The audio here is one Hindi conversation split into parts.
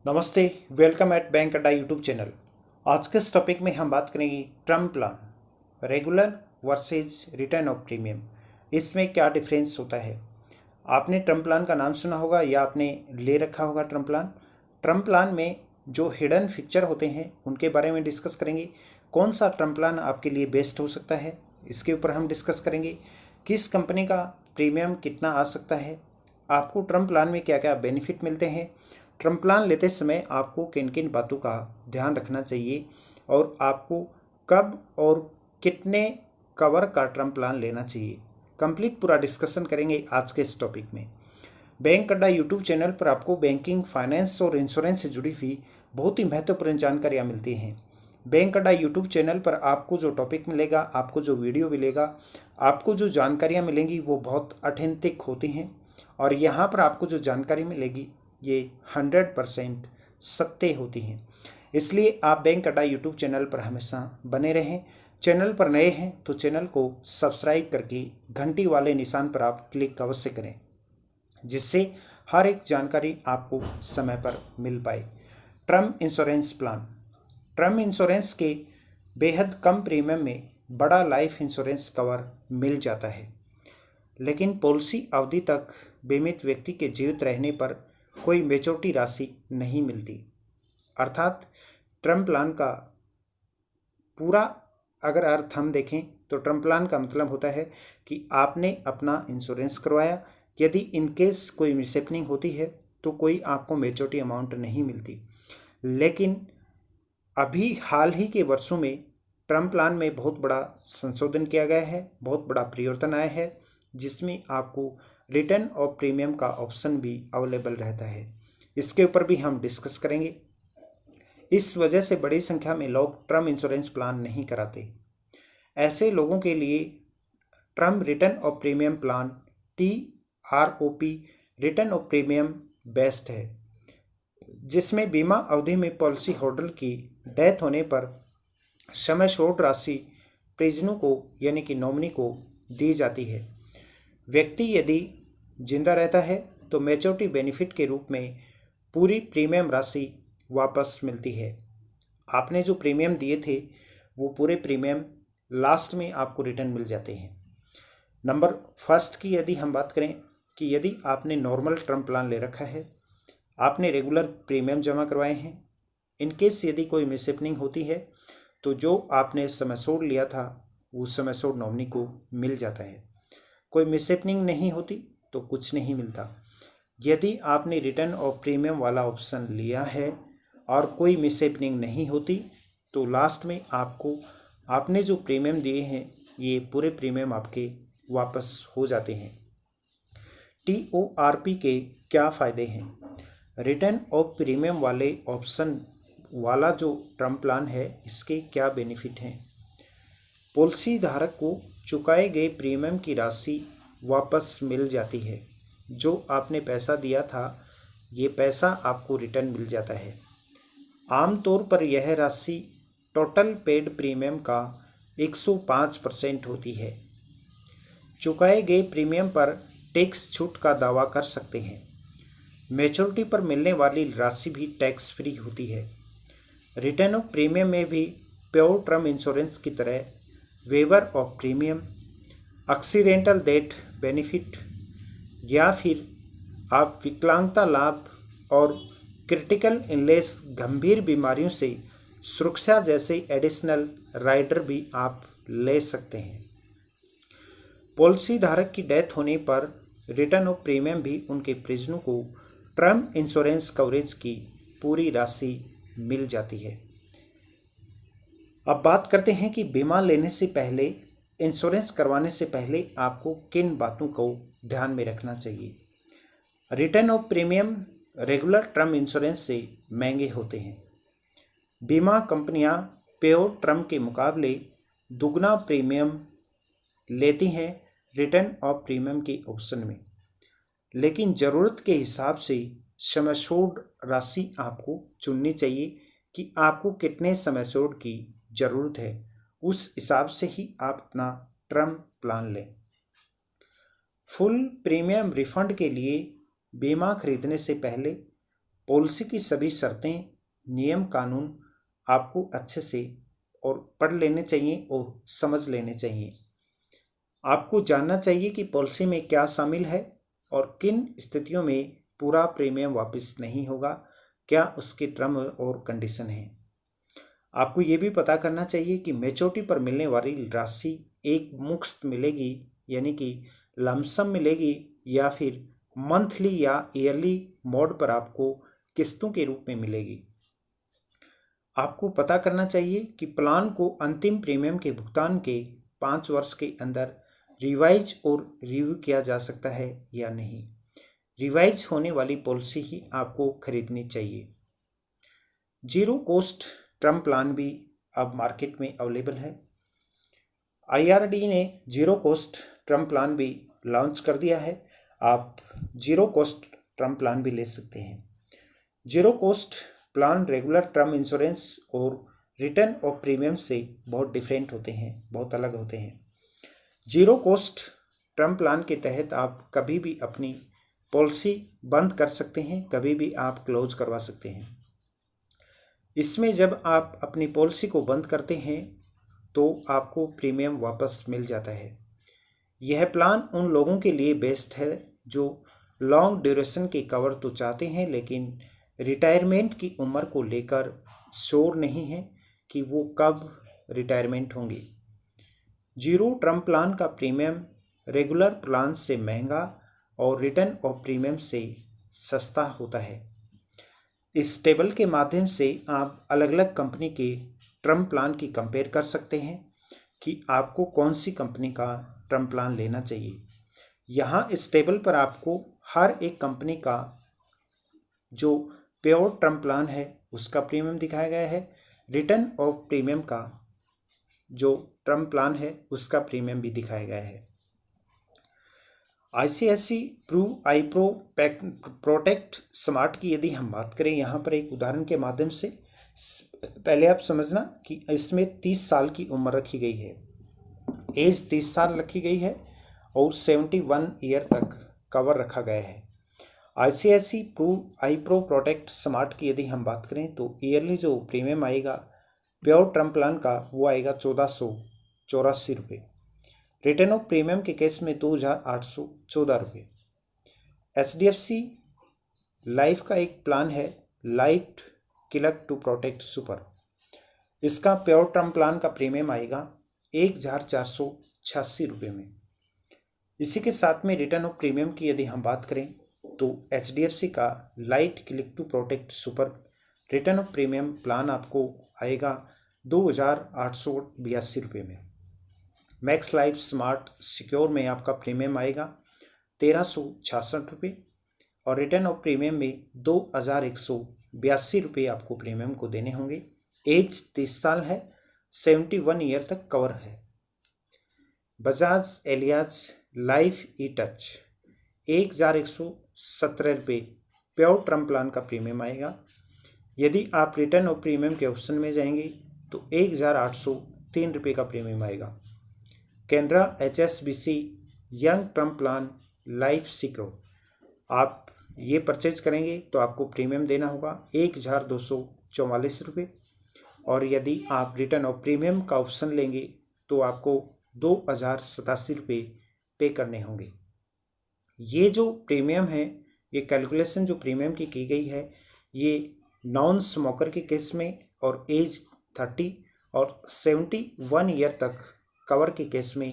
नमस्ते। वेलकम एट बैंक अड्डा यूट्यूब चैनल। आज के इस टॉपिक में हम बात करेंगे term plan, regular versus return of premium. इसमें क्या डिफरेंस होता है। आपने टर्म प्लान का नाम सुना होगा या आपने ले रखा होगा टर्म प्लान। टर्म प्लान में जो हिडन फीचर होते हैं उनके बारे में डिस्कस करेंगे। कौन सा टर्म प्लान आपके लिए बेस्ट हो सकता है, इसके ऊपर हम डिस्कस करेंगे। किस कंपनी का प्रीमियम कितना आ सकता है, आपको टर्म प्लान में क्या क्या बेनिफिट मिलते हैं, टर्म प्लान लेते समय आपको किन किन बातों का ध्यान रखना चाहिए और आपको कब और कितने कवर का टर्म प्लान लेना चाहिए, कंप्लीट पूरा डिस्कशन करेंगे आज के इस टॉपिक में। बैंक अड्डा यूट्यूब चैनल पर आपको बैंकिंग, फाइनेंस और इंश्योरेंस से जुड़ी हुई बहुत ही महत्वपूर्ण जानकारियाँ मिलती हैं। बैंक अड्डा यूट्यूब चैनल पर आपको जो टॉपिक मिलेगा, आपको जो वीडियो मिलेगा, आपको जो जानकारियाँ मिलेंगी वो बहुत ऑथेंटिक होती हैं और यहाँ पर आपको जो जानकारी मिलेगी ये 100% सत्य होती हैं। इसलिए आप बैंक अड्डा यूट्यूब चैनल पर हमेशा बने रहें। चैनल पर नए हैं तो चैनल को सब्सक्राइब करके घंटी वाले निशान पर आप क्लिक अवश्य करें, जिससे हर एक जानकारी आपको समय पर मिल पाए। Term insurance plan, term insurance के बेहद कम प्रीमियम में बड़ा लाइफ इंश्योरेंस कवर मिल जाता है, लेकिन पॉलिसी अवधि तक बीमित व्यक्ति के जीवित रहने पर कोई मेच्योरिटी राशि नहीं मिलती। अर्थात टर्म प्लान का पूरा अगर अर्थ हम देखें तो टर्म प्लान का मतलब होता है कि आपने अपना इंश्योरेंस करवाया, यदि इन केस कोई मिसहैपनिंग होती है तो कोई आपको मेच्योरिटी अमाउंट नहीं मिलती। लेकिन अभी हाल ही के वर्षों में टर्म प्लान में बहुत बड़ा संशोधन किया गया है, बहुत बड़ा परिवर्तन आया है, जिसमें आपको रिटर्न ऑफ प्रीमियम का ऑप्शन भी अवेलेबल रहता है। इसके ऊपर भी हम डिस्कस करेंगे। इस वजह से बड़ी संख्या में लोग टर्म इंश्योरेंस प्लान नहीं कराते। ऐसे लोगों के लिए term return of premium plan TROP return of premium best है, जिसमें बीमा अवधि में पॉलिसी होल्डर की डेथ होने पर समय शोर्ट राशि परिजनों को यानी कि नॉमिनी को दी जाती है। व्यक्ति यदि जिंदा रहता है तो मैच्योरिटी बेनिफिट के रूप में पूरी प्रीमियम राशि वापस मिलती है। आपने जो प्रीमियम दिए थे वो पूरे प्रीमियम लास्ट में आपको रिटर्न मिल जाते हैं। नंबर फर्स्ट की यदि हम बात करें कि यदि आपने नॉर्मल टर्म प्लान ले रखा है, आपने रेगुलर प्रीमियम जमा करवाए हैं, इनकेस यदि कोई मिसहैपनिंग होती है तो जो आपने समय सोड लिया था उस समय सोड नॉमिनी को मिल जाता है। कोई मिसहैपनिंग नहीं होती तो कुछ नहीं मिलता। यदि आपने रिटर्न ऑफ प्रीमियम वाला ऑप्शन लिया है और कोई मिसहैपनिंग नहीं होती तो लास्ट में आपको आपने जो प्रीमियम दिए हैं ये पूरे प्रीमियम आपके वापस हो जाते हैं। TORP के क्या फ़ायदे हैं। रिटर्न ऑफ प्रीमियम वाले ऑप्शन वाला जो टर्म प्लान है इसके क्या बेनिफिट हैं। पॉलिसी धारक को चुकाए गए प्रीमियम की राशि वापस मिल जाती है। जो आपने पैसा दिया था ये पैसा आपको रिटर्न मिल जाता है। आमतौर पर यह राशि टोटल पेड प्रीमियम का 105% होती है। चुकाए गए प्रीमियम पर टैक्स छूट का दावा कर सकते हैं। मैच्योरिटी पर मिलने वाली राशि भी टैक्स फ्री होती है। रिटर्न ऑफ प्रीमियम में भी प्योर टर्म इंश्योरेंस की तरह waiver of premium, accidental death benefit या फिर आप विकलांगता लाभ और क्रिटिकल इलनेस गंभीर बीमारियों से सुरक्षा जैसे एडिशनल राइडर भी आप ले सकते हैं। पॉलिसी धारक की डेथ होने पर रिटर्न ऑफ प्रीमियम भी उनके परिजनों को टर्म इंश्योरेंस कवरेज की पूरी राशि मिल जाती है। अब बात करते हैं कि बीमा लेने से पहले, इंश्योरेंस करवाने से पहले आपको किन बातों को ध्यान में रखना चाहिए। Return of premium regular term insurance से महंगे होते हैं। बीमा कंपनियां प्योर टर्म के मुकाबले दुगना प्रीमियम लेती हैं रिटर्न ऑफ प्रीमियम के ऑप्शन में, लेकिन ज़रूरत के हिसाब से समय शोध राशि आपको चुननी चाहिए कि आपको कितने समय शोध की ज़रूरत है, उस हिसाब से ही आप अपना टर्म प्लान लें। फुल प्रीमियम रिफंड के लिए बीमा खरीदने से पहले पॉलिसी की सभी शर्तें, नियम कानून आपको अच्छे से और पढ़ लेने चाहिए और समझ लेने चाहिए। आपको जानना चाहिए कि पॉलिसी में क्या शामिल है और किन स्थितियों में पूरा प्रीमियम वापस नहीं होगा, क्या उसके टर्म और कंडीशन हैं। आपको ये भी पता करना चाहिए कि मैच्योरिटी पर मिलने वाली राशि एक मुश्त मिलेगी, यानी कि लमसम मिलेगी, या फिर मंथली या ईयरली मोड पर आपको किस्तों के रूप में मिलेगी। आपको पता करना चाहिए कि प्लान को अंतिम प्रीमियम के भुगतान के 5 वर्ष के अंदर रिवाइज और रिव्यू किया जा सकता है या नहीं। रिवाइज होने वाली पॉलिसी ही आपको खरीदनी चाहिए। जीरो कॉस्ट टर्म प्लान भी अब मार्केट में अवेलेबल है। IRD ने जीरो कॉस्ट टर्म प्लान भी लॉन्च कर दिया है। आप जीरो कॉस्ट टर्म प्लान भी ले सकते हैं। Zero cost plan regular term insurance और रिटर्न ऑफ प्रीमियम से बहुत डिफरेंट होते हैं, बहुत अलग होते हैं। जीरो कॉस्ट टर्म प्लान के तहत आप कभी भी अपनी पॉलिसी बंद कर सकते हैं, कभी भी आप क्लोज करवा सकते हैं। इसमें जब आप अपनी पॉलिसी को बंद करते हैं तो आपको प्रीमियम वापस मिल जाता है। यह प्लान उन लोगों के लिए बेस्ट है जो लॉन्ग ड्यूरेशन के कवर तो चाहते हैं, लेकिन रिटायरमेंट की उम्र को लेकर श्योर नहीं है कि वो कब रिटायरमेंट होंगे। जीरो टर्म प्लान का प्रीमियम रेगुलर प्लान से महंगा और रिटर्न ऑफ प्रीमियम से सस्ता होता है। इस टेबल के माध्यम से आप अलग अलग कंपनी के टर्म प्लान की कंपेयर कर सकते हैं कि आपको कौन सी कंपनी का टर्म प्लान लेना चाहिए। यहाँ इस टेबल पर आपको हर एक कंपनी का जो प्योर टर्म प्लान है उसका प्रीमियम दिखाया गया है। रिटर्न ऑफ प्रीमियम का जो टर्म प्लान है उसका प्रीमियम भी दिखाया गया है। ICICI प्रू आई प्रोटेक्ट स्मार्ट की यदि हम बात करें, यहाँ पर एक उदाहरण के माध्यम से पहले आप समझना कि इसमें 30 साल की उम्र रखी गई है, एज 30 साल रखी गई है और 71 ईयर तक कवर रखा गया है। ICICI प्रू प्रोटेक्ट स्मार्ट की यदि हम बात करें तो ईयरली जो प्रीमियम आएगा प्योर टर्म प्लान का वो आएगा 1484 रुपये। रिटर्न ऑफ प्रीमियम के केस में 2814 रुपये। HDFC लाइफ का एक प्लान है light click to protect super, इसका प्योर टर्म प्लान का प्रीमियम आएगा 1486 रुपये में। इसी के साथ में रिटर्न ऑफ प्रीमियम की यदि हम बात करें तो HDFC का light click to protect super return of premium plan आपको आएगा 2882 रुपये में। मैक्स लाइफ स्मार्ट सिक्योर में आपका प्रीमियम आएगा 1366 रुपये और रिटर्न ऑफ प्रीमियम में 2182 रुपये आपको प्रीमियम को देने होंगे। एज 30 साल है, 71 ईयर तक कवर है। बजाज एलियाज लाइफ ई टच 1117 रुपये प्योर टर्म प्लान का प्रीमियम आएगा। यदि आप रिटर्न ऑफ प्रीमियम के ऑप्शन में जाएंगे तो 1803 रुपये का प्रीमियम आएगा। Canara HSBC young term plan life secure आप ये परचेज करेंगे तो आपको प्रीमियम देना होगा 1244 रुपये और यदि आप रिटर्न ऑफ प्रीमियम का ऑप्शन लेंगे तो आपको 2087 रुपये पे करने होंगे। ये जो प्रीमियम है, ये कैलकुलेशन जो प्रीमियम की गई है, ये नॉन स्मोकर के केस में और एज 30 और 71 ईयर तक कवर के केस में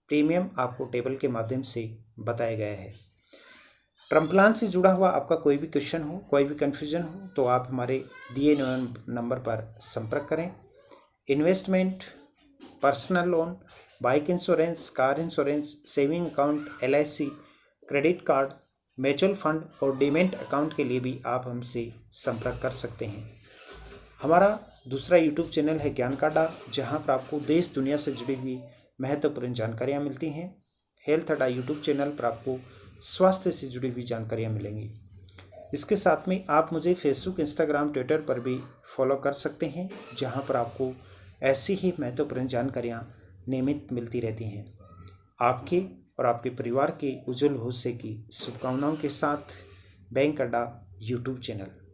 प्रीमियम आपको टेबल के माध्यम से बताया गया है। टर्म प्लान से जुड़ा हुआ आपका कोई भी क्वेश्चन हो, कोई भी कन्फ्यूजन हो तो आप हमारे दिए नंबर पर संपर्क करें। Investment, personal loan, bike insurance, car insurance, saving account, LIC, credit card, mutual fund और डीमैट अकाउंट के लिए भी आप हमसे संपर्क कर सकते हैं। हमारा दूसरा YouTube चैनल है ज्ञान का अड्डा, जहाँ पर आपको देश दुनिया से जुड़ी हुई महत्वपूर्ण जानकारियाँ मिलती हैं। हेल्थ अड्डा YouTube चैनल पर आपको स्वास्थ्य से जुड़ी हुई जानकारियाँ मिलेंगी। इसके साथ में आप मुझे फेसबुक, इंस्टाग्राम, ट्विटर पर भी फॉलो कर सकते हैं, जहाँ पर आपको ऐसी ही महत्वपूर्ण जानकारियाँ नियमित मिलती रहती हैं। आपके और आपके परिवार के उज्जवल भविष्य की शुभकामनाओं के साथ बैंक अड्डा YouTube चैनल।